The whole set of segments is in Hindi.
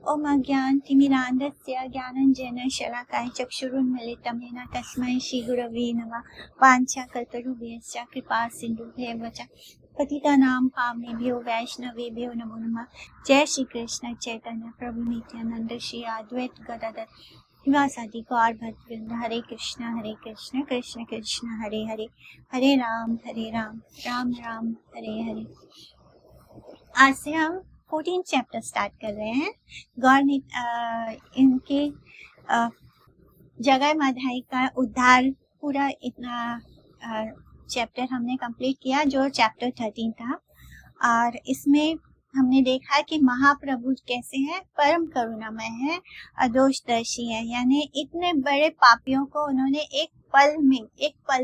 ओम अज्ञानतिमिरान्धस्य ज्ञानाञ्जनेन शलाकाय चक्षुरुन्मीलितं येन तस्मै श्रीगुरवे नमः। वाञ्छाकल्पतरुभ्यश्च कृपा सिन्धुभ्येव च पतितानां पावनेभ्यो वैष्णवेभ्यो नमो नमः। जय श्री कृष्ण चैतन्य प्रभु नित्यानंद श्री अद्वैत गदाधर शिवासादि गौर भक्तवृंद। हरे कृष्ण कृष्ण कृष्ण हरे हरे, हरे राम राम राम हरे हरे। आज से हम 14 चैप्टर स्टार्ट कर रहे हैं। गौर इनके जगह माधाई का उद्धार पूरा इतना चैप्टर हमने कंप्लीट किया, जो चैप्टर 13 था। और इसमें हमने देखा कि महाप्रभु कैसे हैं, परम करुणामय है, अदोषदर्शी है। यानी इतने बड़े पापियों को उन्होंने एक पल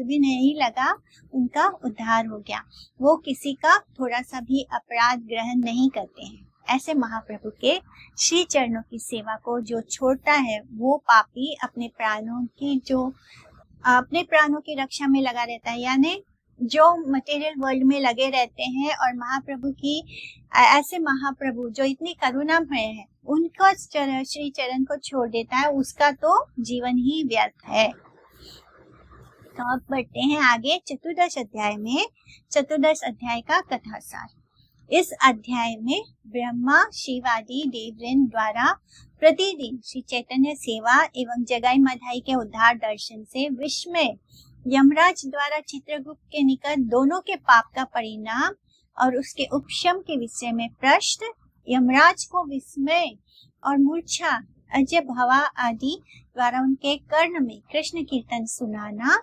भी नहीं लगा, उनका उद्धार हो गया। वो किसी का थोड़ा सा भी अपराध ग्रहण नहीं करते हैं। ऐसे महाप्रभु के श्री चरणों की सेवा को जो छोड़ता है, वो पापी अपने प्राणों की रक्षा में लगा रहता है। यानी जो मटेरियल वर्ल्ड में लगे रहते हैं और ऐसे महाप्रभु जो इतनी करुणामय है, उनका श्री चरण को छोड़ देता है, उसका तो जीवन ही व्यर्थ है। तो अब बढ़ते हैं आगे चतुर्दश अध्याय का कथासार। इस अध्याय में ब्रह्मा शिव आदि देववृंद द्वारा प्रतिदिन श्री चैतन्य सेवा एवं जगाई मधाई के उद्धार दर्शन से विस्मय, यमराज द्वारा चित्रगुप्त के निकट दोनों के पाप का परिणाम और उसके उपशम के विषय में प्रश्न, यमराज को विस्मय और मूर्छा, अजय भवा आदि द्वारा उनके कर्ण में कृष्ण कीर्तन सुनाना,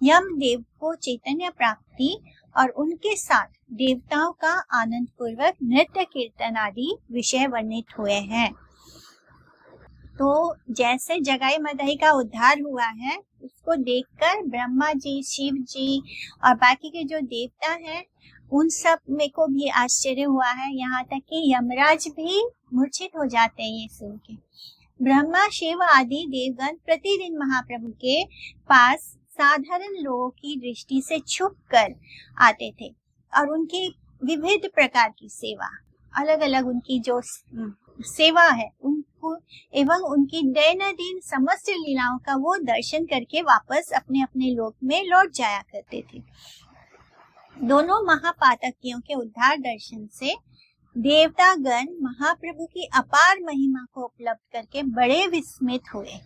यमदेव को चैतन्य प्राप्ति और उनके साथ देवताओं का आनंद पूर्वक नृत्य कीर्तन आदि विषय वर्णित हुए हैं। तो जैसे जगाई मधाई का उद्धार हुआ है, उसको देखकर ब्रह्मा जी, शिव जी और बाकी के जो देवता हैं, उन सब में को भी आश्चर्य हुआ है। यहाँ तक कि यमराज भी मूर्छित हो जाते हैं ये सुन के। ब्रह्मा शिव आदि देवगण प्रतिदिन महाप्रभु के पास साधारण लोगों की दृष्टि से छुप कर आते थे और उनकी विविध प्रकार की सेवा, अलग अलग उनकी जो सेवा है उनको एवं उनकी दैनंदिन समस्त लीलाओं का वो दर्शन करके वापस अपने अपने लोक में लौट जाया करते थे। दोनों महापातकियों के उद्धार दर्शन से देवतागण महाप्रभु की अपार महिमा को उपलब्ध करके बड़े विस्मित हुए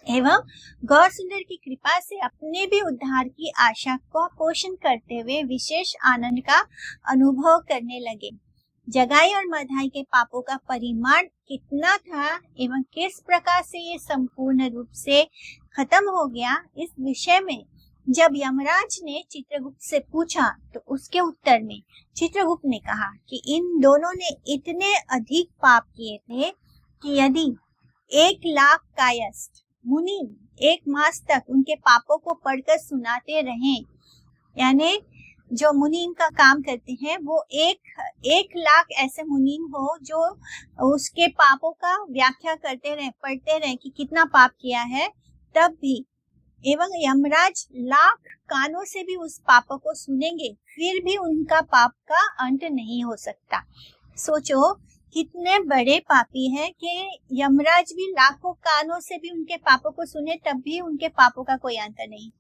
एवं गौर सुंदर की कृपा से अपने भी उद्धार की आशा को पोषण करते हुए विशेष आनंद का अनुभव करने लगे। जगाई और मधाई के पापों का परिमाण कितना था एवं किस प्रकार से ये संपूर्ण रूप से खत्म हो गया, इस विषय में जब यमराज ने चित्रगुप्त से पूछा, तो उसके उत्तर में चित्रगुप्त ने कहा कि इन दोनों ने इतने अधिक पाप किए थे कि यदि 1,00,000 कायस्थ मुनि 1 मास तक उनके पापों को पढ़कर सुनाते रहें, यानी जो मुनि इनका काम करते हैं वो 1,00,000 ऐसे मुनि हो जो उसके पापों का व्याख्या करते रहे, पढ़ते रहे कि कितना पाप किया है, तब भी एवं यमराज 1,00,000 कानों से भी उस पापों को सुनेंगे, फिर भी उनका पाप का अंत नहीं हो सकता। सोचो कितने बड़े पापी हैं कि यमराज भी लाखों कानों से भी उनके पापों को सुने, तब भी उनके पापों का कोई अंत नहीं।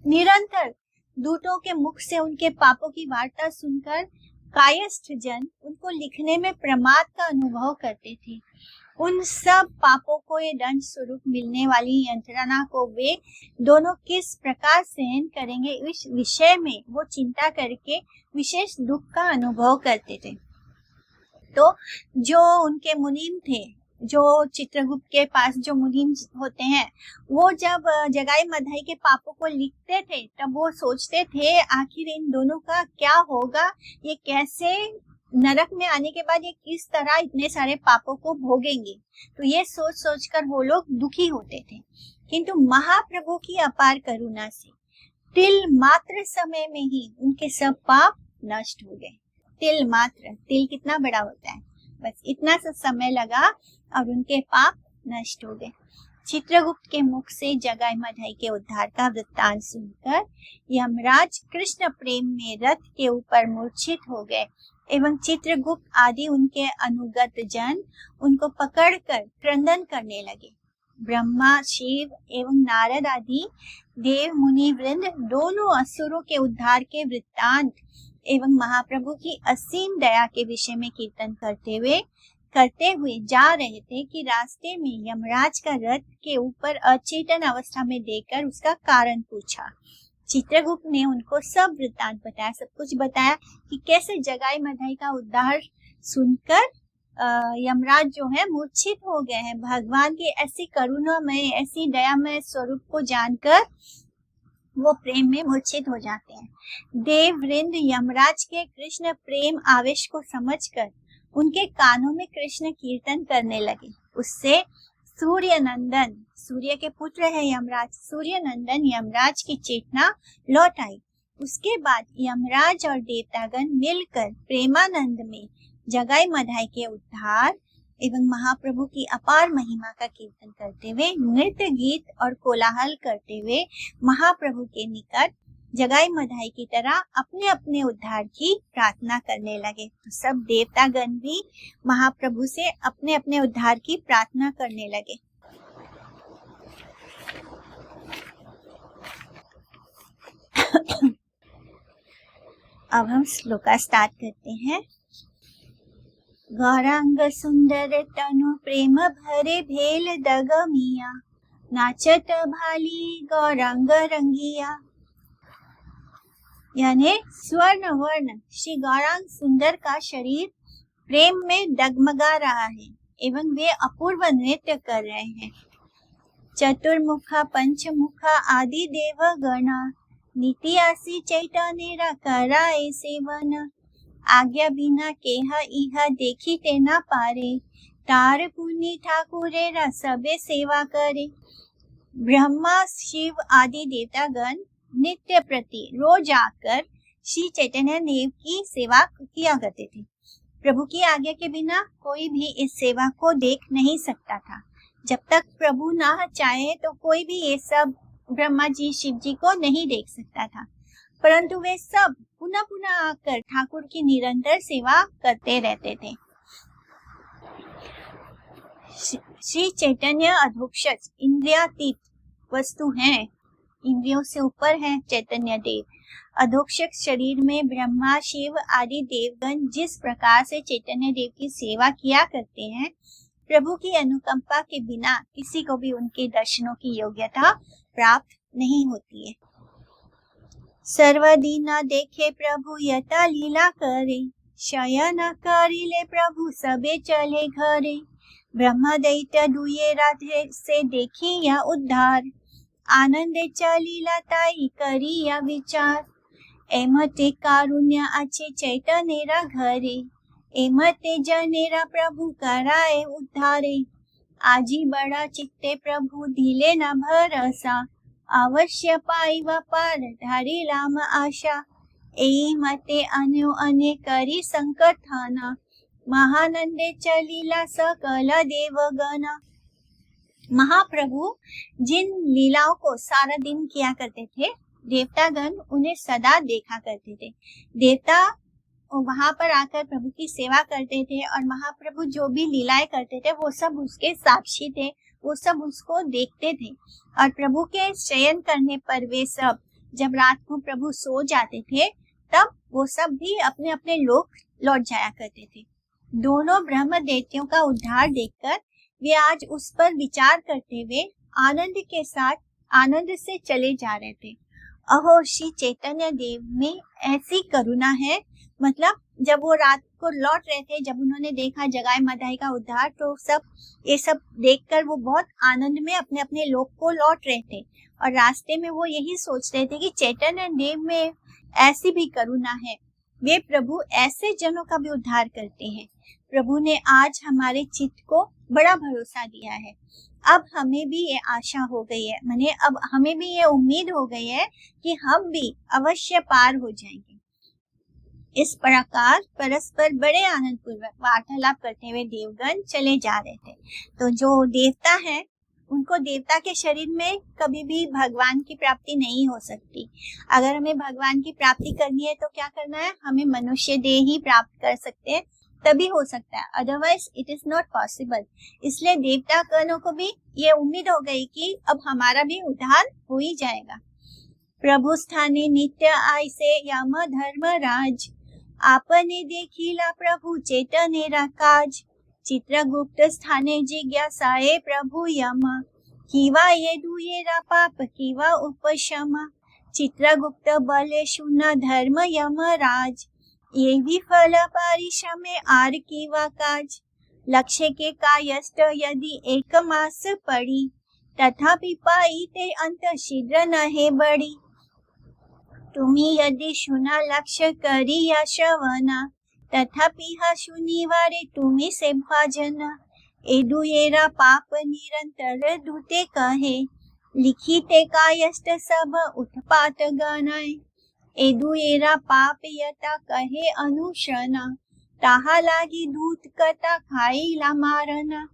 निरंतर दूतों के मुख से उनके पापों की वार्ता सुनकर कायस्थ जन उनको लिखने में प्रमाद का अनुभव करते थे। उन सब पापों को ये दंड स्वरूप मिलने वाली यंत्रणा को वे दोनों किस प्रकार सहन करेंगे, इस विषय में वो चिंता करके विशेष दुख का अनुभव करते थे। तो जो उनके मुनीम थे, जो चित्रगुप्त के पास जो मुनीम होते हैं, वो जब जगाई मधाई के पापों को लिखते थे, तब वो सोचते थे आखिर इन दोनों का क्या होगा, ये कैसे नरक में आने के बाद ये किस तरह इतने सारे पापों को भोगेंगे। तो ये सोच कर वो लोग दुखी होते थे। किंतु महाप्रभु की अपार करुणा से तिल मात्र समय में ही उनके सब पाप नष्ट हो गए। तिल मात्र, तिल कितना बड़ा होता है, बस इतना सा समय लगा और उनके पाप नष्ट हो गए। चित्रगुप्त के मुख से जगाई मधाई के उद्धार का वृत्तांत सुनकर यमराज कृष्ण प्रेम में रथ के ऊपर मूर्छित हो गए एवं चित्रगुप्त आदि उनके अनुगत जन उनको पकड़कर क्रंदन करने लगे। ब्रह्मा, शिव एवं नारद आदि देव मुनि वृंद दोनों असुरों के उद्धार के वृत्तांत एवं महाप्रभु की असीम दया के विषय में कीर्तन करते हुए जा रहे थे कि रास्ते में यमराज का रथ के ऊपर अचेतन अवस्था में देखकर उसका कारण पूछा। चित्रगुप्त ने उनको सब वृत्तांत बताया, सब कुछ बताया कि कैसे जगाई मधाई का उद्धार सुनकर यमराज जो है मूर्छित हो गए हैं। भगवान की ऐसी करुणामय, ऐसी दयामय स्वरूप को जानकर वो प्रेम में मूर्छित हो जाते हैं। देव वृंद यमराज के कृष्ण प्रेम आवेश को समझकर उनके कानों में कृष्ण कीर्तन करने लगे। उससे सूर्य नंदन, सूर्य के पुत्र है यमराज, सूर्य नंदन यमराज की चेतना लौट आई। उसके बाद यमराज और देवतागण मिलकर प्रेमानंद में जगाई मधाई के उद्धार एवं महाप्रभु की अपार महिमा का कीर्तन करते हुए, नृत्य गीत और कोलाहल करते हुए महाप्रभु के निकट जगाई मधाई की तरह अपने अपने उद्धार की प्रार्थना करने लगे। तो सब देवतागण भी महाप्रभु से अपने अपने उद्धार की प्रार्थना करने लगे। अब हम श्लोका स्टार्ट करते हैं। गौरांग सुंदर तनु प्रेम भरे भेल दगमिया, नाचत भाली गौरांग रंगिया। यानी स्वर्ण वर्ण श्री गौरांग सुंदर का शरीर प्रेम में डगमगा रहा है एवं वे अपूर्व नृत्य कर रहे हैं। चतुर्मुखा पंचमुखा आदि देव गणा, नीति आसी चैतन्य कराए सेवन। आज्ञा बिना केहा इहा देखी ते ना पारे, तार पुनि ठाकुरे रा सबे सेवा करे। ब्रह्मा शिव आदि देवतागण नित्य प्रति रोज आकर श्री चैतन्य देव की सेवा किया करते थे। प्रभु की आज्ञा के बिना कोई भी इस सेवा को देख नहीं सकता था। जब तक प्रभु ना चाहे तो कोई भी ये सब ब्रह्मा जी शिव जी को नहीं देख सकता था, परंतु वे सब पुनः पुनः आकर ठाकुर की निरंतर सेवा करते रहते थे। श्री चैतन्य अधोक्षज इंद्रियातीत वस्तु हैं, इंद्रियों से ऊपर है चैतन्य देव। अधोक्षक शरीर में ब्रह्मा शिव आदि देवगण जिस प्रकार से चैतन्य देव की सेवा किया करते हैं, प्रभु की अनुकंपा के बिना किसी को भी उनके दर्शनों की योग्यता प्राप्त नहीं होती है। सर्वदीना देखे प्रभु यथा लीला करे, शयन करिले प्रभु सबे चले घरे। ब्रह्म दैत्य दुए राधे से देखी या उद्धार, आनंदे चलीला ताई करी या विचार। एमते कारुण्य अच्छे चैतन्यरा घरे, एमते जनेरा प्रभु कराए उद्धारे। आजी बड़ा चित्ते प्रभु दिले न भरोसा, अवश्य पाइवा पार धारी लाम आशा। एई मते अन्यो अने करी संकट थाना, महानंदे चलीला सकल देवगणा। महाप्रभु जिन लीलाओं को सारा दिन किया करते थे, देवतागण उन्हें सदा देखा करते थे। देवता वहां पर आकर प्रभु की सेवा करते थे और महाप्रभु जो भी लीलाएं करते थे वो सब उसके साक्षी थे, वो सब उसको देखते थे। और प्रभु के शयन करने पर वे सब जब रात को प्रभु सो जाते थे तब वो सब भी अपने अपने लोक लौट जाया करते थे। दोनों ब्रह्म दैत्यों का उद्धार देखकर वे आज उस पर विचार करते हुए आनंद के साथ आनंद से चले जा रहे थे। अहो श्री चैतन्य देव में ऐसी करुणा है, मतलब जब वो रात को लौट रहे थे, जब उन्होंने देखा जगाई मधाई का उद्धार, तो ये सब देखकर वो बहुत आनंद में अपने अपने लोक को लौट रहे थे। और रास्ते में वो यही सोच रहे थे कि चैतन्य देव में ऐसी भी करुणा है, वे प्रभु ऐसे जनों का भी उद्धार करते हैं। प्रभु ने आज हमारे चित्त को बड़ा भरोसा दिया है। अब हमें भी ये आशा हो गई है, माने अब हमें भी ये उम्मीद हो गई है कि हम भी अवश्य पार हो जाएंगे। इस प्रकार परस्पर बड़े आनंद पूर्वक वार्तालाप करते हुए देवगण चले जा रहे थे। तो जो देवता है उनको देवता के शरीर में कभी भी भगवान की प्राप्ति नहीं हो सकती। अगर हमें भगवान की प्राप्ति करनी है तो क्या करना है, हमें मनुष्य देह ही प्राप्त कर सकते हैं, तभी हो सकता है, otherwise it is not possible. इसलिए देवता गणों को भी ये उम्मीद हो गई कि अब हमारा भी उद्धार हो ही जाएगा। प्रभु स्थाने नित्य आयसे यम धर्म राज, आपने देखिला प्रभु चेतनेरा काज। चित्रगुप्त स्थाने जिज्ञासाए प्रभु यम, किवा ये दुयेरा पाप किवा उपशम। चित्रगुप्त बले शुन धर्म यम राज, ये भी फल परिश्रमे आर किवा काज। लक्ष्य के कायस्थ यदि एक मास पड़ी, तथापि पाई ते अंत शीघ्र नहे बड़ी। तुम्ही यदि शुना लक्ष्य करिया श्रवणा, तथापि हा शुनिवारे तुम्ही से भाजन। एदुयेरा पाप निरंतर दूते कहे, लिखिते कायस्थ सब उत्पात गणाए। एदुयेरा पाप यता कहे अनुशना, ताहा लागी दूत कथा खाईला मारना।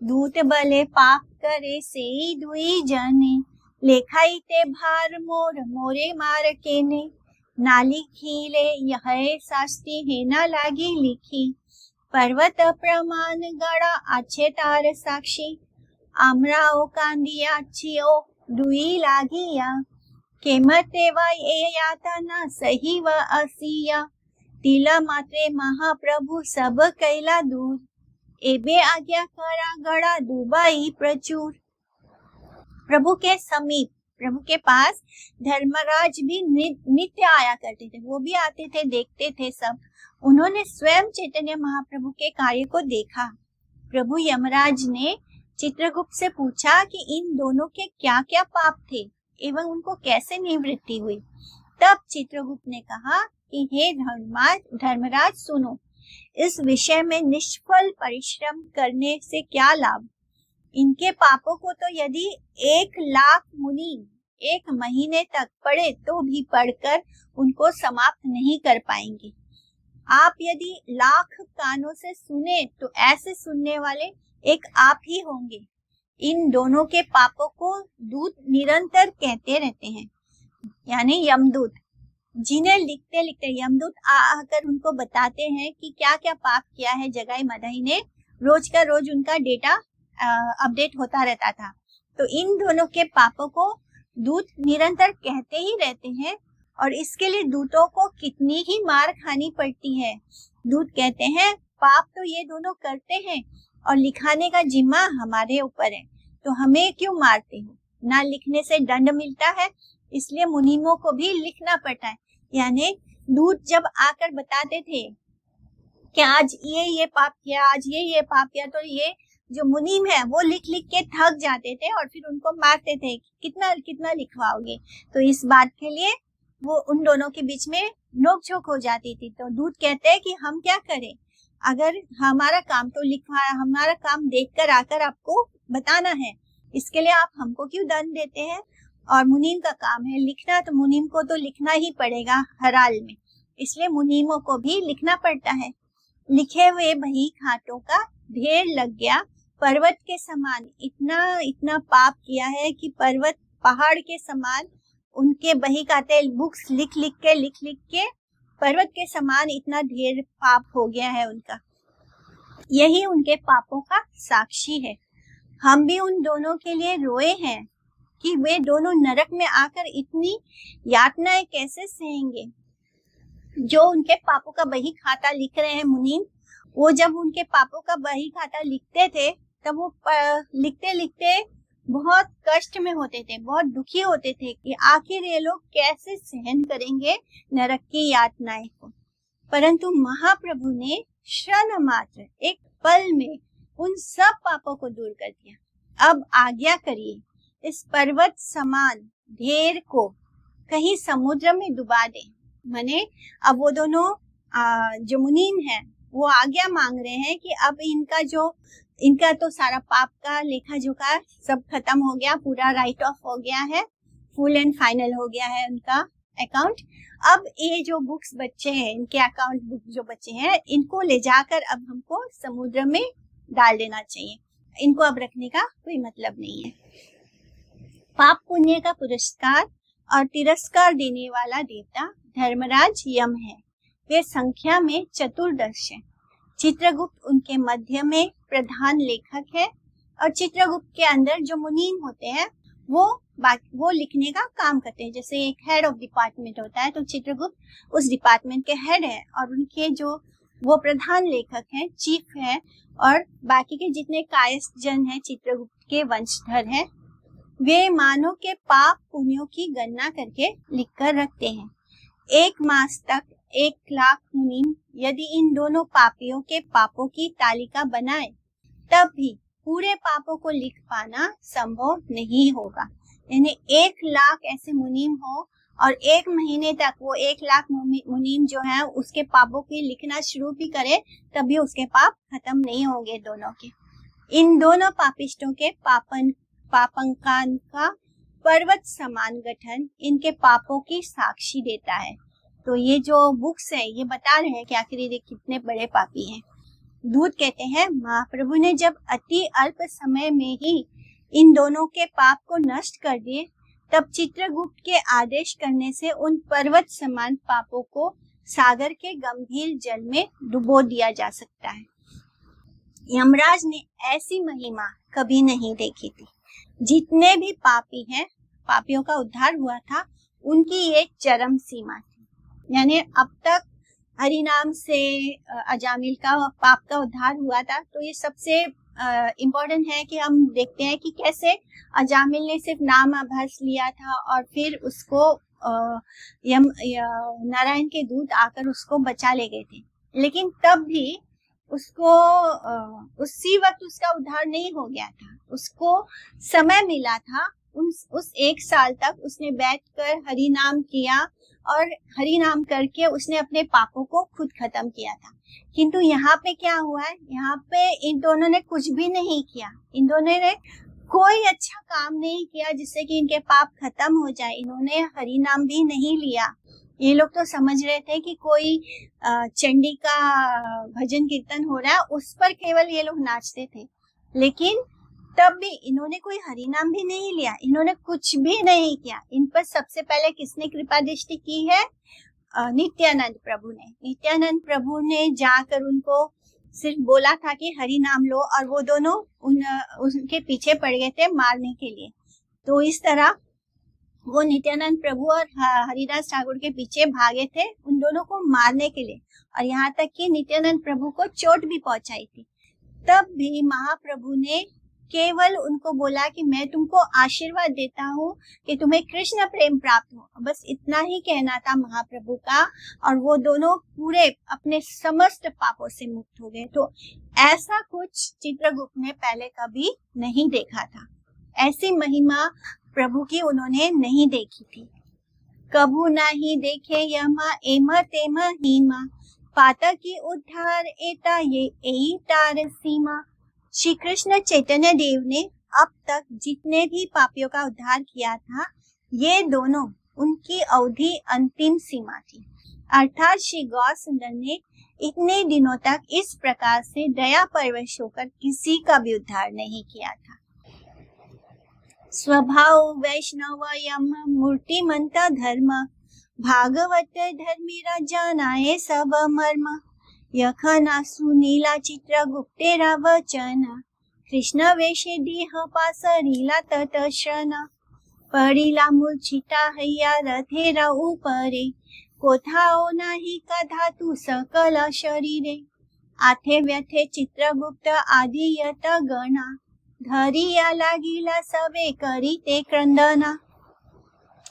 दूत बले पाप करे से दुई जने, लेखाई ते भार मोर मोरे मार केने। ना लिखीले यह शास्त्री है ना लागी लिखी, पर्वत प्रमाण गड़ा आछे तार साक्षी। आमराओ कांदिया छियो दुई लागिया, केमते वाय ए यातना सही व असिया। तिला मात्रे महाप्रभु सब कैला दूर, एबे आज्ञा करा गड़ा दुबाई प्रचुर। प्रभु के समीप, प्रभु के पास धर्मराज भी नित्य आया करते थे, वो भी आते थे, देखते थे सब। उन्होंने स्वयं चैतन्य महाप्रभु के कार्य को देखा। प्रभु यमराज ने चित्रगुप्त से पूछा कि इन दोनों के क्या क्या पाप थे एवं उनको कैसे निवृत्ति हुई। तब चित्रगुप्त ने कहा कि हे धर्मराज सुनो, इस विषय में निष्फल परिश्रम करने से क्या लाभ। इनके पापों को तो यदि 1,00,000 मुनि 1 महीने तक पढ़े तो भी पढ़कर उनको समाप्त नहीं कर पाएंगे। आप यदि 1,00,000 कानों से सुने तो ऐसे सुनने वाले एक आप ही होंगे। इन दोनों के पापों को दूत निरंतर कहते रहते हैं, यानी यमदूत, जिन्हें लिखते लिखते यमदूत आकर उनको बताते हैं कि क्या क्या पाप किया है जगाई मदाई ने। रोज का रोज उनका डेटा अपडेट होता रहता था। तो इन दोनों के पापों को दूत निरंतर कहते ही रहते हैं, और इसके लिए दूतों को कितनी ही मार खानी पड़ती है। दूत कहते हैं पाप तो ये दोनों करते हैं और लिखाने का जिम्मा हमारे ऊपर है, तो हमें क्यों मारते हो। ना लिखने से दंड मिलता है, इसलिए मुनीमों को भी लिखना पड़ता है। यानी दूत जब आकर बताते थे कि आज ये पाप किया, आज ये पाप किया, तो ये जो मुनीम है वो लिख लिख के थक जाते थे और फिर उनको मारते थे, कितना कितना लिखवाओगे। तो इस बात के लिए वो उन दोनों के बीच में नोकझोंक हो जाती थी। तो दूत कहते हैं कि हम क्या करें, अगर हमारा काम तो लिखवाया, हमारा काम देखकर आकर आपको बताना है, इसके लिए आप हमको क्यों दंड देते हैं। और मुनीम का काम है लिखना, तो मुनीम को तो लिखना ही पड़ेगा हर हाल में, इसलिए मुनीमों को भी लिखना पड़ता है। लिखे हुए बही खातों का ढेर लग गया पर्वत के समान। इतना इतना पाप किया है कि पर्वत पहाड़ के समान उनके बही खाते बुक्स लिख लिख के पर्वत के समान इतना ढेर पाप हो गया है उनका। यही उनके पापों का साक्षी है। हम भी उन दोनों के लिए रोए हैं कि वे दोनों नरक में आकर इतनी यातनाएं कैसे सहेंगे। जो उनके पापों का बही खाता लिख रहे हैं मुनीम, वो जब उनके पापों का बही खाता लिखते थे तब वो लिखते लिखते बहुत कष्ट में होते थे, बहुत दुखी होते थे कि आखिर ये लोग कैसे सहन करेंगे नरक की यातनाएं को। परंतु महाप्रभु ने क्षण मात्र, एक पल में उन सब पापों को दूर कर दिया। अब आज्ञा करिए, इस पर्वत समान ढेर को कहीं समुद्र में डुबा दे। माने अब वो दोनों जो मुनीम हैं वो आज्ञा मांग रहे हैं कि अब इनका तो सारा पाप का लेखा जोखा सब खत्म हो गया, पूरा राइट ऑफ हो गया है, फुल एंड फाइनल हो गया है उनका अकाउंट। अब ये जो बुक्स बच्चे हैं, इनके अकाउंट बुक जो बच्चे हैं, इनको ले जाकर अब हमको समुद्र में डाल देना चाहिए। इनको अब रखने का कोई मतलब नहीं है। पाप पुण्य का पुरस्कार और तिरस्कार देने वाला देवता धर्मराज यम है। वे संख्या में चतुर्दश है। चित्रगुप्त उनके मध्य में प्रधान लेखक है और चित्रगुप्त के अंदर जो मुनीम होते हैं वो लिखने का काम करते हैं। जैसे एक हेड ऑफ डिपार्टमेंट होता है तो चित्रगुप्त उस डिपार्टमेंट के हेड है और उनके जो वो प्रधान लेखक हैं, चीफ है, और बाकी के जितने कायस्थ जन हैं चित्रगुप्त के वंशधर हैं, वे मानव के पाप पुण्यों की गणना करके लिख कर रखते हैं। 1 मास तक 1,00,000 मुनीम यदि इन दोनों पापियों के पापों की तालिका बनाए तब भी पूरे पापों को लिख पाना संभव नहीं होगा। यानी 1,00,000 ऐसे मुनीम हो और 1 महीने तक वो 1,00,000 मुनीम जो है उसके पापों की लिखना शुरू भी करे तब भी उसके पाप खत्म नहीं होंगे दोनों के। इन दोनों पापिष्टों के पापंकान का पर्वत समान गठन इनके पापों की साक्षी देता है। तो ये जो बुक्स है ये बता रहे हैं कि आखिर ये कितने बड़े पापी हैं। दूत कहते हैं महाप्रभु ने जब अति अल्प समय में ही इन दोनों के पाप को नष्ट कर दिए तब चित्रगुप्त के आदेश करने से उन पर्वत समान पापों को सागर के गंभीर जल में डुबो दिया जा सकता है। यमराज ने ऐसी महिमा कभी नहीं देखी थी। जितने भी पापी हैं, पापियों का उद्धार हुआ था, उनकी एक चरम सीमा थी। यानी अब तक हरि नाम से अजामिल का पाप का उद्धार हुआ था, तो ये सबसे इम्पोर्टेंट है कि हम देखते हैं कि कैसे अजामिल ने सिर्फ नाम आभास लिया था और फिर उसको नारायण के दूत आकर उसको बचा ले गए थे, लेकिन तब भी उसको उसी वक्त उसका उद्धार नहीं हो गया था। उसको समय मिला था, उस 1 साल तक उसने बैठकर हरि नाम किया और हरि नाम करके उसने अपने पापों को खुद खत्म किया था। किंतु यहाँ पे क्या हुआ है, यहाँ पे इन दोनों ने कुछ भी नहीं किया। इन दोनों ने कोई अच्छा काम नहीं किया जिससे कि इनके पाप खत्म हो जाए। इन्होंने हरि नाम भी नहीं लिया। ये लोग तो समझ रहे थे कि कोई चंडी का भजन कीर्तन हो रहा है, उस पर केवल ये लोग नाचते थे, लेकिन तब भी इन्होंने कोई हरि नाम भी नहीं लिया। इन्होंने कुछ भी नहीं किया। इन पर सबसे पहले किसने कृपा दृष्टि की है? नित्यानंद प्रभु ने। नित्यानंद प्रभु ने जाकर उनको सिर्फ बोला था कि हरि नाम लो, और वो दोनों उनके पीछे पड़ गए थे मारने के लिए। तो इस तरह वो नित्यानंद प्रभु और हरिदास ठाकुर के पीछे भागे थे उन दोनों को मारने के लिए, और यहाँ तक कि नित्यानंद प्रभु को चोट भी पहुंचाई थी। तब भी महाप्रभु ने केवल उनको बोला कि मैं तुमको आशीर्वाद देता हूँ कि तुम्हें कृष्ण प्रेम प्राप्त हो। बस इतना ही कहना था महाप्रभु का, और वो दोनों पूरे अपने समस्त पापों से मुक्त हो गए। तो ऐसा कुछ चित्रगुप्त ने पहले कभी नहीं देखा था। ऐसी महिमा प्रभु की उन्होंने नहीं देखी थी। कभू नहीं देखे यमा एम तेम हीमा, पातकी उद्धार एता ये एई तार सीमा। श्री कृष्ण चैतन्य देव ने अब तक जितने भी पापियों का उद्धार किया था, ये दोनों उनकी अवधि अंतिम सीमा थी। अर्थात श्री गौर सुंदर ने इतने दिनों तक इस प्रकार से दया परवश होकर किसी का भी उद्धार नहीं किया था। स्वभाव वैष्णव यम मूर्तिमंता धर्म, भागवत धर्मीरा जानाए सब मर्म। यखना सुनीला चित्रगुप्तेरा वचन, कृष्ण वेशे देह पासरीला ततशन। पड़ीला मूर्छिता हैया रथेरा ऊपरे, कोथाओ नाही कथा तू सकल शरीरे। आथे व्यथे चित्रगुप्त आदि यत गणा, धरिया लागिला सबे करी ते क्रंदना।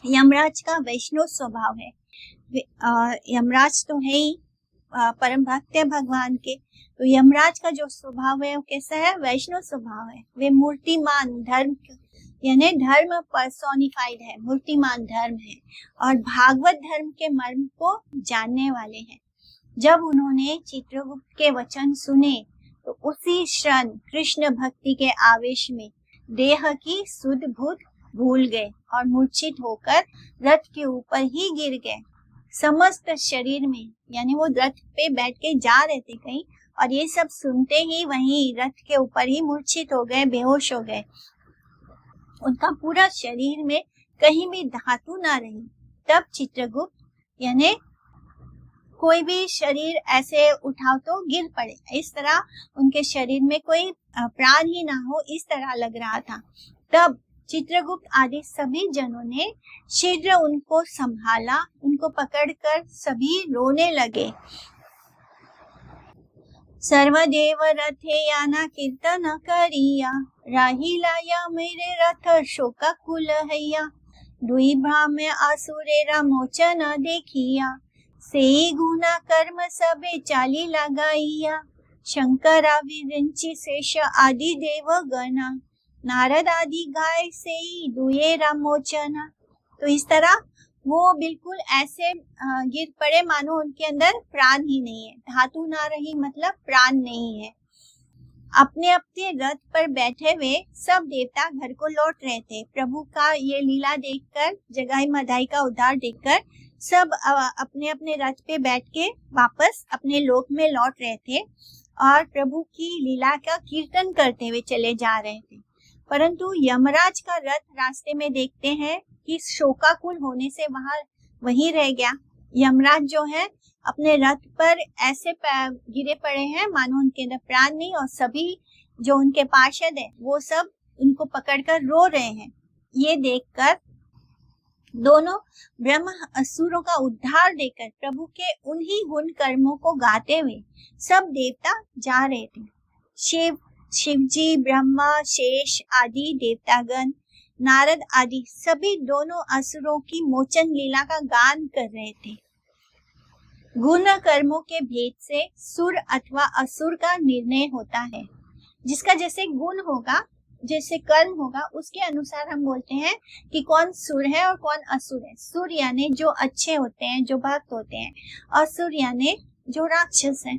यमराज का वैष्णव स्वभाव है। यमराज तो है ही परम भक्त है भगवान के, तो यमराज का जो स्वभाव है वो कैसा है? वैष्णव स्वभाव है। वे मूर्तिमान धर्म यानी धर्म पर्सोनिफाइड है, मूर्तिमान धर्म है और भागवत धर्म के मर्म को जानने वाले हैं। जब उन्होंने चित्रगुप्त के वचन सुने तो उसी क्षण कृष्ण भक्ति के आवेश में देह की सुध बुध भूल गए और मूर्छित होकर रथ के ऊपर ही गिर गए। समस्त शरीर में, यानी वो रथ पे बैठ के जा रहे थे कहीं, और ये सब सुनते ही वहीं रथ के ऊपर ही मूर्छित हो गए, बेहोश हो गए। उनका पूरा शरीर में कहीं भी धातु ना रही। तब चित्रगुप्त यानी कोई भी शरीर ऐसे उठाओ तो गिर पड़े, इस तरह उनके शरीर में कोई प्राण ही ना हो, इस तरह लग रहा था। तब चित्रगुप्त आदि सभी जनों ने शीघ्र उनको संभाला, उनको पकड़कर सभी रोने लगे। सर्वदेव रथे याना कीर्तन करिया, राहिलाया मेरे रथ शोकाकुल हैया। दुई भ्राम्य असुरेरा मोचन देखिया, सेई गुना कर्म सबे चाली लगाइया। शंकरा विरिंचि शेष आदि देव गणा, नारद आदि गाय सेई दुएरा मोचना। तो इस तरह वो बिल्कुल ऐसे गिर पड़े मानो उनके अंदर प्राण ही नहीं है, धातु ना रही मतलब प्राण नहीं है। अपने अपने रथ पर बैठे हुए सब देवता घर को लौट रहे थे। प्रभु का ये लीला देखकर, जगाई मधाई का उद्धार देखकर सब अपने अपने रथ पे बैठ के वापस अपने लोक में लौट रहे थे और प्रभु की लीला का कीर्तन करते हुए चले जा रहे थे। परंतु यमराज का रथ रास्ते में देखते हैं कि शोकाकुल होने से वहीं रह गया। यमराज जो है अपने रथ पर ऐसे गिरे पड़े हैं मानो उनके अंदर प्राण नहीं, और सभी जो उनके पार्षद है वो सब उनको पकड़कर रो रहे हैं। ये देखकर दोनों ब्रह्म असुरों का उद्धार देकर प्रभु के उन्हीं गुण कर्मों को गाते हुए सब देवता जा रहे थे। शिवजी, ब्रह्मा, शेष आदि देवतागण, नारद आदि सभी दोनों असुरों की मोचन लीला का गान कर रहे थे। गुण कर्मों के भेद से सुर अथवा असुर का निर्णय होता है। जिसका जैसे गुण होगा, जैसे कर्म होगा, उसके अनुसार हम बोलते हैं कि कौन सुर है और कौन असुर है। सुर यानी जो अच्छे होते हैं, जो भक्त होते हैं, असुर यानी जो राक्षस है।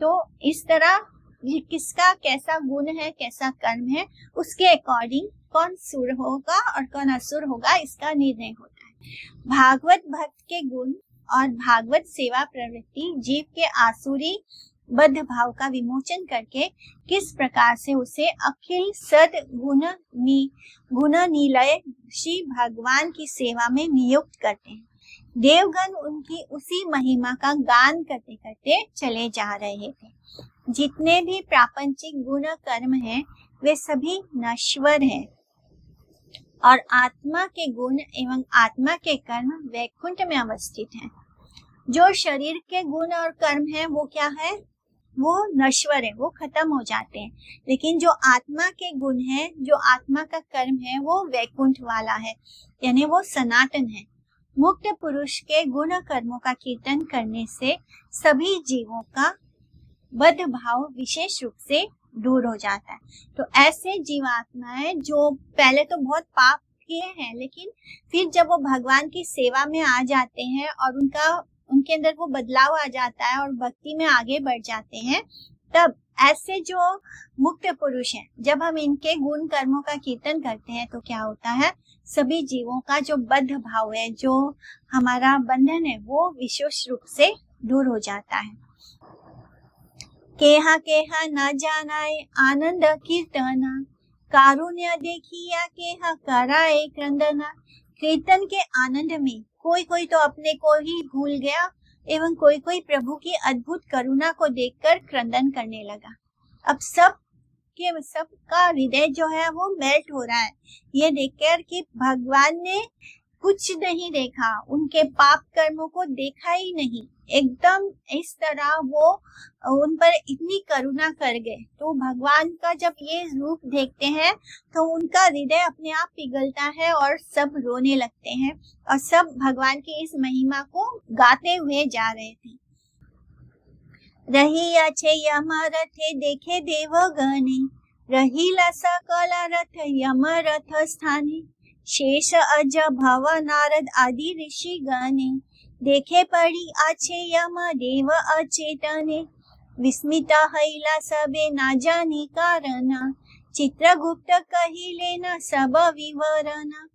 तो इस तरह किसका कैसा गुण है, कैसा कर्म है, उसके अकॉर्डिंग कौन सुर होगा और कौन असुर होगा, इसका निर्णय होता है। भागवत भक्त के गुण और भागवत सेवा प्रवृत्ति जीव के आसुरी बद्ध भाव का विमोचन करके किस प्रकार से उसे अखिल सद गुण निलय श्री भगवान की सेवा में नियुक्त करते हैं। देवगण उनकी उसी महिमा का गान करते करते चले जा रहे थे। जितने भी प्रापंचिक गुण कर्म हैं वे सभी नश्वर हैं और आत्मा के गुण एवं आत्मा के कर्म वैकुंठ में अवस्थित हैं। जो शरीर के गुण और कर्म है वो क्या है, वो नश्वर है, वो खत्म हो जाते हैं। लेकिन जो आत्मा के गुण है, जो आत्मा का कर्म है, वो वैकुंठ वाला है, यानी वो सनातन है। मुक्त पुरुष के गुण कर्मों का कीर्तन करने से सभी जीवों का बद्ध भाव विशेष रूप से दूर हो जाता है। तो ऐसे जीवात्माएं जो पहले तो बहुत पाप किए हैं, लेकिन फिर जब वो भगवान की सेवा में आ जाते हैं और उनके अंदर वो बदलाव आ जाता है और भक्ति में आगे बढ़ जाते हैं, तब ऐसे जो मुक्त पुरुष हैं, जब हम इनके गुण कर्मों का कीर्तन करते हैं तो क्या होता है, सभी जीवों का जो बद्ध भाव है, जो हमारा बंधन है, वो विशेष रूप से दूर हो जाता है। केहा केहा न जानाए आनंद कीर्तना, कारुण्य देखिया केहा कराए क्रंदना। कीर्तन के आनंद में कोई कोई तो अपने को ही भूल गया एवं कोई कोई प्रभु की अद्भुत करुणा को देखकर क्रंदन करने लगा। अब सबका हृदय जो है वो मेल्ट हो रहा है ये देखकर कि भगवान ने कुछ नहीं देखा, उनके पाप कर्मों को देखा ही नहीं, एकदम इस तरह वो उन पर इतनी करुणा कर गए। तो भगवान का जब ये रूप देखते हैं तो उनका हृदय अपने आप पिघलता है और सब रोने लगते हैं और सब भगवान की इस महिमा को गाते हुए जा रहे थे। रही अच्छे यम रथे देखे देवगणे, रहीला सकल रथ यम रथ स्थाने। शेष अज भव नारद आदि ऋषि गणे, देखे पड़ी अच्छे यम देव अचेतने। विस्मिता हैला सबे ना जानी कारणा, चित्रगुप्त कही लेना सब विवरणा।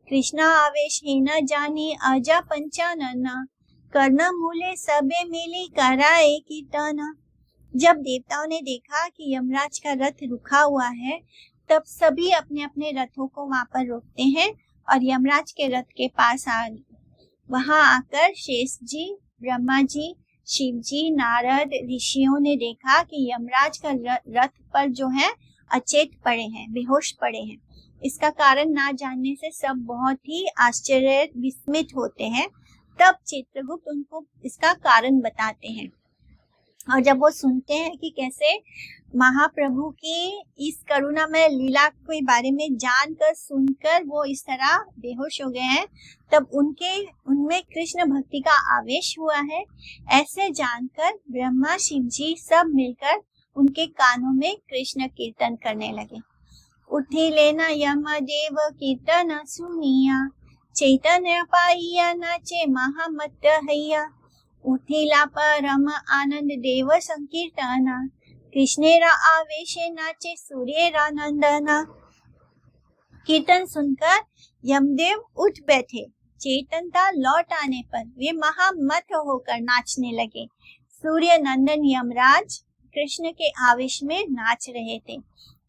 कृष्ण आवेश ही न जानी अजा पंचानना, कर्ण मूले सबे मिली कराए कीर्तना। जब देवताओं ने देखा कि यमराज का रथ रुका हुआ है, तब सभी अपने अपने रथों को वहां पर रोकते हैं और यमराज के रथ के पास आ गए। वहां आकर शेष जी, ब्रह्मा जी, शिव जी, नारद, ऋषियों ने देखा कि यमराज का रथ पर जो है अचेत पड़े हैं, बेहोश पड़े हैं। इसका कारण ना जानने से सब बहुत ही आश्चर्य विस्मित होते हैं। तब चित्रगुप्त उनको इसका कारण बताते हैं, और जब वो सुनते हैं कि कैसे महाप्रभु की इस करुणामय लीला के बारे में जानकर सुनकर वो इस तरह बेहोश हो गए हैं, तब उनमें कृष्ण भक्ति का आवेश हुआ है। ऐसे जानकर ब्रह्मा, शिव जी सब मिलकर उनके कानों में कृष्ण कीर्तन करने लगे। उठी लेना यम देव कीर्तन सुनिया, चैतन्य पाइया नाचे महामत हैया। उठिला परम आनंद देव संकीर्तना, कृष्णेरा आवेशे नाचे सूर्येरा नंदना। कीर्तन सुनकर यमदेव उठ बैठे। चेतनता लौट आने पर वे महामत होकर नाचने लगे। सूर्य नंदन यमराज कृष्ण के आवेश में नाच रहे थे।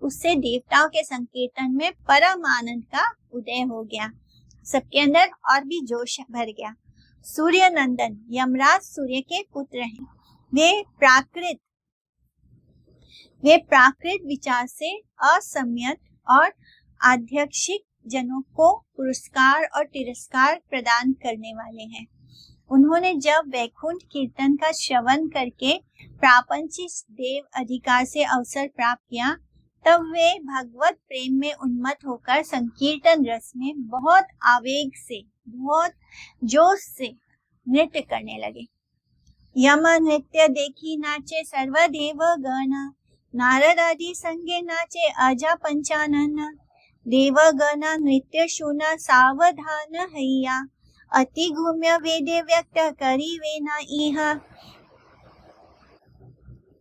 उससे देवताओं के संकीर्तन में परम आनंद का उदय हो गया। सबके अंदर और भी जोश भर गया। सूर्य नंदन यमराज सूर्य के पुत्र हैं। वे प्राकृत विचार से असंयत और आध्यक्षिक जनों को पुरस्कार और तिरस्कार प्रदान करने वाले हैं। उन्होंने जब वैकुंठ कीर्तन का श्रवण करके प्रापंचिक देव अधिकार से अवसर प्राप्त किया, तब वे भगवत प्रेम में उन्मत्त होकर संकीर्तन रस में बहुत आवेग से, बहुत जोश से नृत्य करने लगे। यम नृत्य देखी नाचे सर्वदेव गण, नारद आदि संगे नाचे अजा पंचानन। देवगण नृत्य सुना सावधान हैया, अति गुम्य वेदे व्यक्त करी वे न इहा।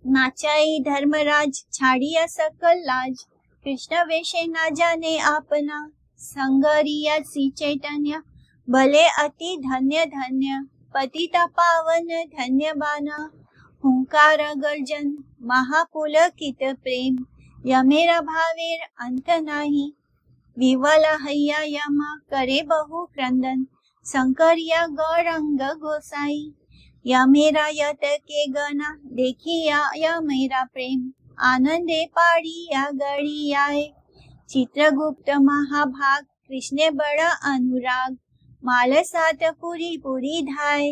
नाचाई धर्मराज छाड़िया सकल लाज, कृष्ण वेशे न जाने आपना। संगरिया श्री चैतन्य भले अति धन्य धन्य, पतिता पावन धन्य बाना। हुंकार गर्जन महापुलकित प्रेम, यमेरा भावेर अंत नाही। विवला हैया यमा करे बहु क्रंदन, शंकरिया गौरंग गोसाई। यमेरा यत के गना देखिया यमेरा प्रेम, आनंदे पाड़िया गड़ी आए। चित्रगुप्त महाभाग कृष्ण बड़ा अनुराग, माल सात पूरी पूरी धाय।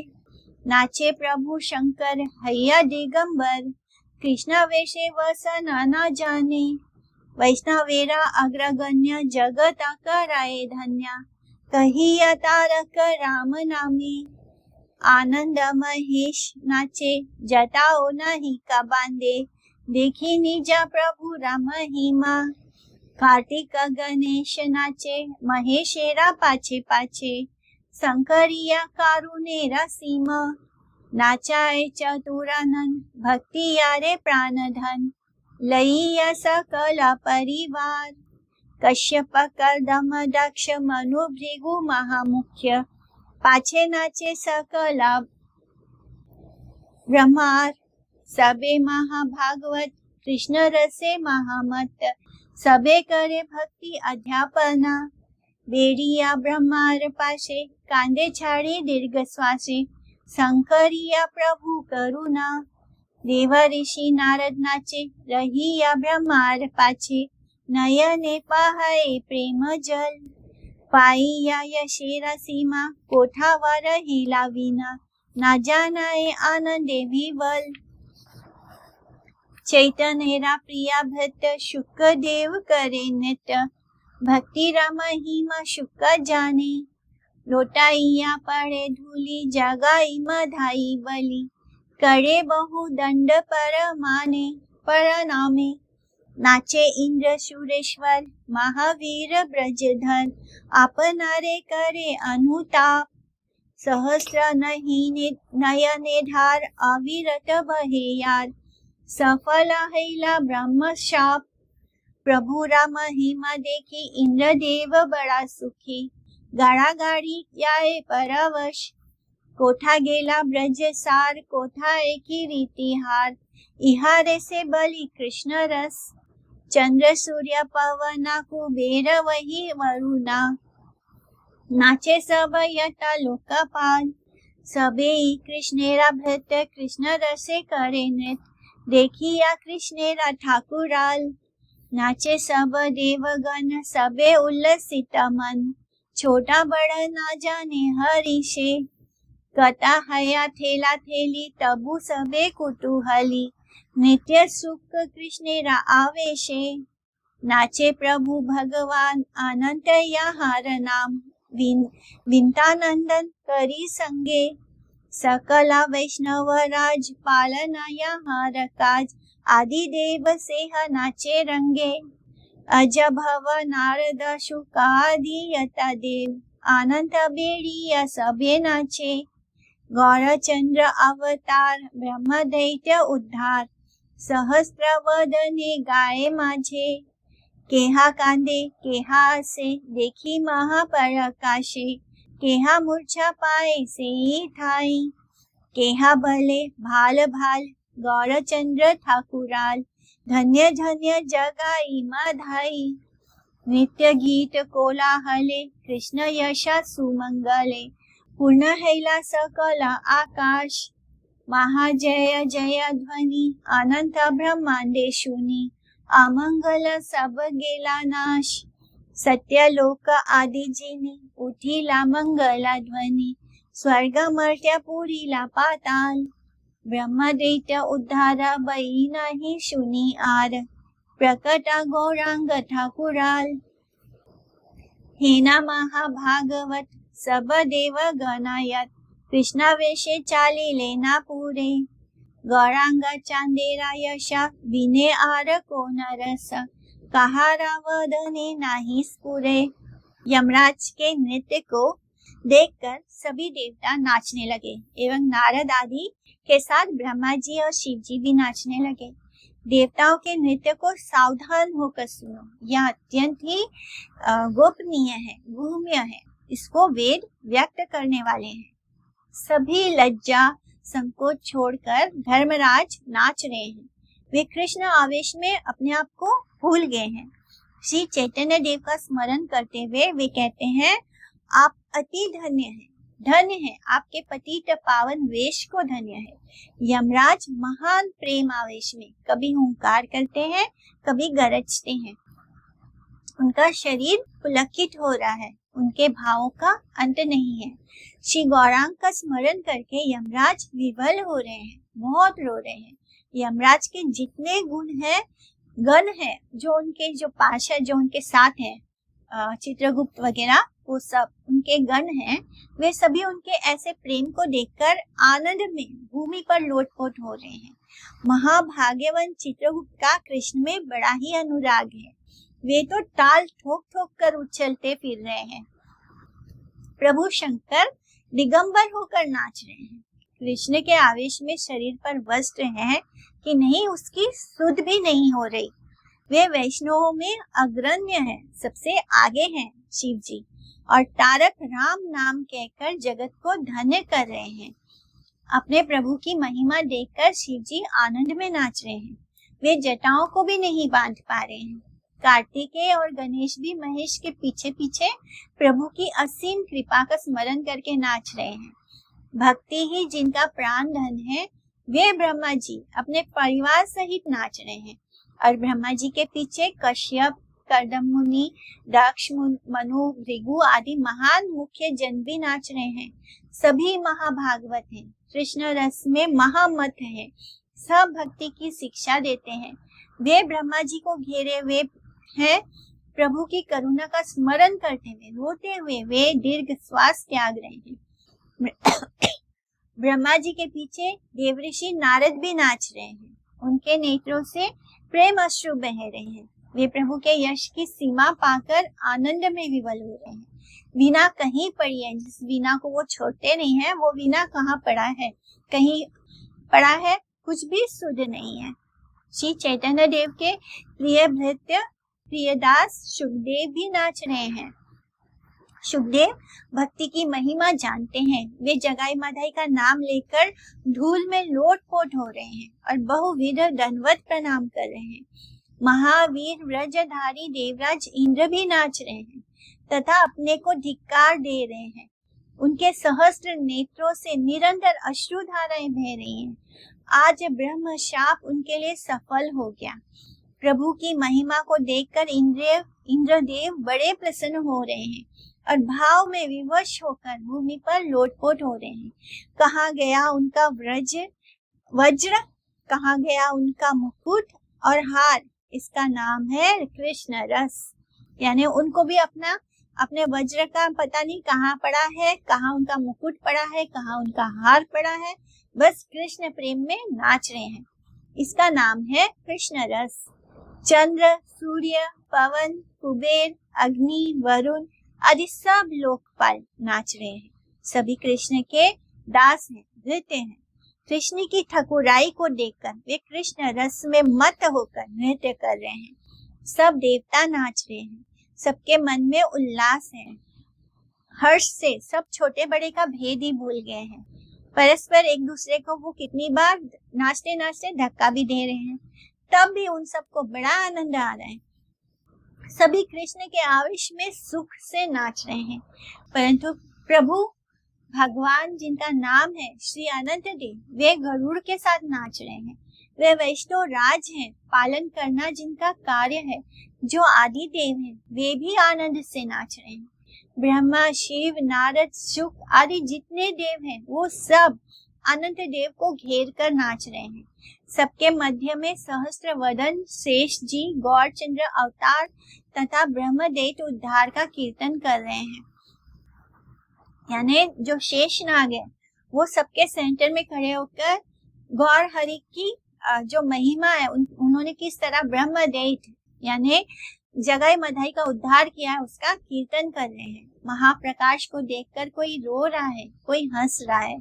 नाचे प्रभु शंकर हैया दिगंबर, कृष्ण वेशे वसना न जाने। वैष्णवेरा अग्रगण्य जगत कराए धन्या, कहिया तारक राम नामे। आनंद महेश नाचे जटाओ नहीं का बांधे, देखी निजा प्रभु राम महिमा। कार्तिक गणेश नाचे महेशेरा पाछे पाछे, शंकरिया कारुनेरा सीमा। नाचाए चतुरानन भक्ति यारे प्राणधन, लइया सकल परिवार। कश्यप कर्दम दक्ष मनु भृगु महामुख्य, पाछे नाचे सकल ब्रह्मार। सबे महाभागवत कृष्ण रसे महामत, सबे करे भक्ति अध्यापना। बेड़िया ब्रह्मार पाशे कांदे छाड़ी दीर्घ श्वासे, शंकरिया प्रभु करुणा। देव ऋषि नारद नाचे रहिया ब्रह्मार पाछे, नयने पहाए प्रेम जल। पाइया यशेरा सीमा कोठावर हिला विना, ना जानाए आनंदे विवल। चैतन्यरा प्रिया भक्त शुक देव करे नित्य, भक्ति राम महिमा शुक जाने। लोटाइया पड़े धूली जगाई मधाई बलि, करे बहु दंड पर माने परनामे। नाचे इंद्र सुरेश्वर महावीर ब्रजधर, आपनारे करे अनुताप। सहस्र नयने धार अविरत बहे यार, सफल हैला ब्रह्म शाप। प्रभु राम महिमा देखी इंद्रदेव बड़ा सुखी, गाड़ा गाड़ी याए परवश। कोठा गेला ब्रज सार कोठा एकी रीति हार, इहारे से बलि कृष्ण रस, चंद्र सूर्य पवना कुबेर वही वरुणा, नाचे सब यथा लोकपाल, सबे कृष्णेरा भृत्य कृष्ण रसे करे नृत्य, देखिया कृष्णेरा ठाकुराल, नाचे सब देवगण सबे उल्लसित मन, छोटा बड़ा ना जाने हरि से, कथा हया थेला थेली तबु सबे कुतूहली, नित्य सुख कृष्णेरा आवेशे, नाचे प्रभु भगवान अनंत याहार नाम, विंतानंदन करी संगे, सकला वैष्णव राज पालना याहार काज, आदि देव सेह नाचे रंगे, अज भव नारद शुकादि यता देव, अनंत बेड़िया सभे नाचे, गौरचंद्र अवतार ब्रह्म दैत्य उद्धार, सहस्त्र वदने गाये माझे, केहा कांदे केहा हसे देखी महापरकाशे, केहा मूर्छा पाए से थाई, केहा भले भाल भाल गौरचंद्र ठाकुराल, धन्य धन्य जगाई माधाई, नित्य गीत कोलाहले कृष्ण यशा सुमंगले, पूर्ण हैला सकला आकाश, महाजय जय ध्वनि अनंत ब्रह्मांडे शुनी, अमंगल सब गेला नाश, सत्य लोक आदि जिनी उठिला मंगला ध्वनि, स्वर्ग मर्त्य पुरीला पाताल, ब्रह्म दैत्य उद्धारा बई नाही शुनी आर, प्रकटा गौरांग ठाकुराल, हेना महाभागवत सब देव गणायत, कृष्णावेशे चालिले ना पुरे, गौरांगा चांदेरा यशा विने आर को नरस, कहारा वदने नाही स्फुरे। यमराज के नृत्य को देखकर सभी देवता नाचने लगे एवं नारद आदि के साथ ब्रह्मा जी और शिव जी भी नाचने लगे। देवताओं के नृत्य को सावधान होकर सुनो, यह अत्यंत ही गोपनीय है, गुह्य है। इसको वेद व्यक्त करने वाले हैं। सभी लज्जा संकोच छोड़कर धर्मराज नाच रहे हैं। वे कृष्ण आवेश में अपने आप को भूल गए हैं। श्री चैतन्य देव का स्मरण करते हुए वे कहते हैं, आप अति धन्य हैं, धन्य है आपके पतित पावन वेश को धन्य है। यमराज महान प्रेम आवेश में कभी हुंकार करते हैं, कभी गरजते हैं। उनका शरीर पुलकित हो रहा है, उनके भावों का अंत नहीं है। श्री गौरांग का स्मरण करके यमराज विवल हो रहे हैं, बहुत रो रहे हैं। यमराज के जितने गुण हैं, गण हैं, जो उनके जो पार्षद जो उनके साथ हैं, चित्रगुप्त वगैरह, वो सब उनके गण हैं, वे सभी उनके ऐसे प्रेम को देखकर आनंद में भूमि पर लोटपोट हो रहे हैं। महाभाग्यवान चित्रगुप्त का कृष्ण में बड़ा ही अनुराग है। वे तो ताल ठोक ठोक कर उछलते फिर रहे हैं। प्रभु शंकर दिगंबर होकर नाच रहे हैं। कृष्ण के आवेश में शरीर पर वस्त्र है कि नहीं, उसकी सुध भी नहीं हो रही। वे वैष्णवों में अग्रण्य है, सबसे आगे हैं शिव जी, और तारक राम नाम कहकर जगत को धन्य कर रहे हैं। अपने प्रभु की महिमा देखकर शिव जी आनंद में नाच रहे हैं। वे जटाओं को भी नहीं बांध पा रहे हैं। कार्तिकेय और गणेश भी महेश के पीछे पीछे प्रभु की असीम कृपा का स्मरण करके नाच रहे हैं। भक्ति ही जिनका प्राण धन है, वे ब्रह्मा जी अपने परिवार सहित नाच रहे हैं। और ब्रह्मा जी के पीछे कश्यप, कर्दम मुनि, दक्ष, मनु, भृगु आदि महान मुख्य जन भी नाच रहे हैं। सभी महाभागवत हैं, कृष्ण रस में महामत है, सब भक्ति की शिक्षा देते हैं। वे ब्रह्मा जी को घेरे हुए हैं। प्रभु की करुणा का स्मरण करते हुए, रोते हुए वे दीर्घ श्वास त्याग रहे हैं। ब्रह्मा जी के पीछे देवऋषि नारद भी नाच रहे हैं। उनके नेत्रों से प्रेम अश्रु बह रहे हैं। वे प्रभु के यश की सीमा पाकर आनंद में विवल हो रहे हैं। वीणा कहीं पड़ी है, जिस वीणा को वो छोड़ते नहीं है, वो वीणा कहाँ पड़ा है? कहीं पड़ा है, कुछ भी सुध नहीं है। श्री चैतन्य देव के प्रिय भृत्य प्रियदास सुखदेव भी नाच रहे हैं। सुखदेव भक्ति की महिमा जानते हैं। वे जगाई माधाई का नाम लेकर धूल में लोटपोट हो रहे हैं और बहुविध दंडवत प्रणाम कर रहे हैं। महावीर व्रजधारी देवराज इंद्र भी नाच रहे हैं तथा अपने को धिक्कार दे रहे हैं। उनके सहस्त्र नेत्रों से निरंतर अश्रुधाराएं बह रही हैं। आज ब्रह्म शाप उनके लिए सफल हो गया। प्रभु की महिमा को देखकर इंद्रदेव बड़े प्रसन्न हो रहे हैं और भाव में विवश होकर भूमि पर लोटपोट हो रहे हैं। कहाँ गया उनका वज्र, कहाँ गया उनका मुकुट और हार। इसका नाम है कृष्ण रस। यानी उनको भी अपने वज्र का पता नहीं कहाँ पड़ा है, कहाँ उनका मुकुट पड़ा है, कहाँ उनका हार पड़ा है, बस कृष्ण प्रेम में नाच रहे हैं। इसका नाम है कृष्ण रस। चंद्र, सूर्य, पवन, कुबेर, अग्नि, वरुण आदि सब लोकपाल नाच रहे हैं। सभी कृष्ण के दास हैं, नृत्य हैं। कृष्ण की ठकुराई को देखकर वे कृष्ण रस में मत होकर नृत्य कर रहे हैं। सब देवता नाच रहे हैं। सबके मन में उल्लास है। हर्ष से सब छोटे बड़े का भेद ही भूल गए हैं। परस्पर एक दूसरे को वो कितनी बार नाचते नाचते धक्का भी दे रहे हैं, तब भी उन सबको बड़ा आनंद आ रहा है। सभी कृष्ण के आवेश में सुख से नाच रहे हैं। परंतु प्रभु भगवान जिनका नाम है श्री अनंत देव, वे गरुड़ के साथ नाच रहे हैं। वे वैष्णव राज हैं, पालन करना जिनका कार्य है। जो आदि देव हैं, वे भी आनंद से नाच रहे हैं। ब्रह्मा, शिव, नारद, शुक आदि जितने देव हैं, वो सब अनंत देव को घेर कर नाच रहे हैं। सबके मध्य में सहस्त्र वदन शेष जी गौरचंद्र अवतार तथा ब्रह्मदैत्य उद्धार का कीर्तन कर रहे हैं। यानी जो शेष नाग है, वो सबके सेंटर में खड़े होकर गौर हरि की जो महिमा है, उन्होंने किस तरह ब्रह्मदैत्य यानी जगाई मधाई का उद्धार किया है, उसका कीर्तन कर रहे हैं। महाप्रकाश को देखकर कोई रो रहा है, कोई हंस रहा है,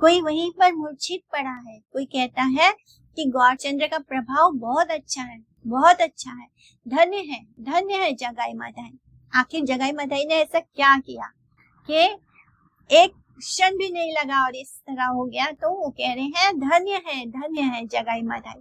कोई वहीं पर मूर्छित पड़ा है, कोई कहता है कि गौरचंद्र का प्रभाव बहुत अच्छा है, बहुत अच्छा है, धन्य है जगाई मधाई। आखिर जगाई मधाई ने ऐसा क्या किया कि एक क्षण भी नहीं लगा और इस तरह हो गया? तो वो कह रहे हैं धन्य है जगाई मधाई।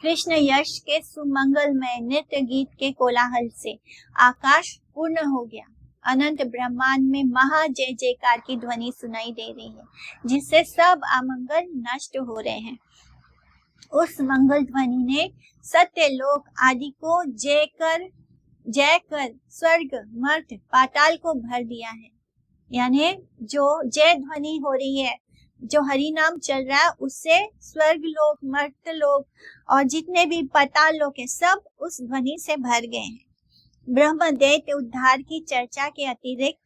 कृष्ण यश के सुमंगलमय नृत्य गीत के कोलाहल से आकाश पूर्ण हो गया। अनंत ब्रह्मांड में महा जय जयकार की ध्वनि सुनाई दे रही है, जिससे सब अमंगल नष्ट हो रहे हैं। उस मंगल ध्वनि ने सत्य लोक आदि को जय कर स्वर्ग मर्त्य पाताल को भर दिया है। यानी जो जय ध्वनि हो रही है, जो हरि नाम चल रहा है, उससे स्वर्ग लोक, मर्त्य लोक और जितने भी पाताल लोक है, सब उस ध्वनि से भर गए हैं। ब्रह्मदैत्य उद्धार की चर्चा के अतिरिक्त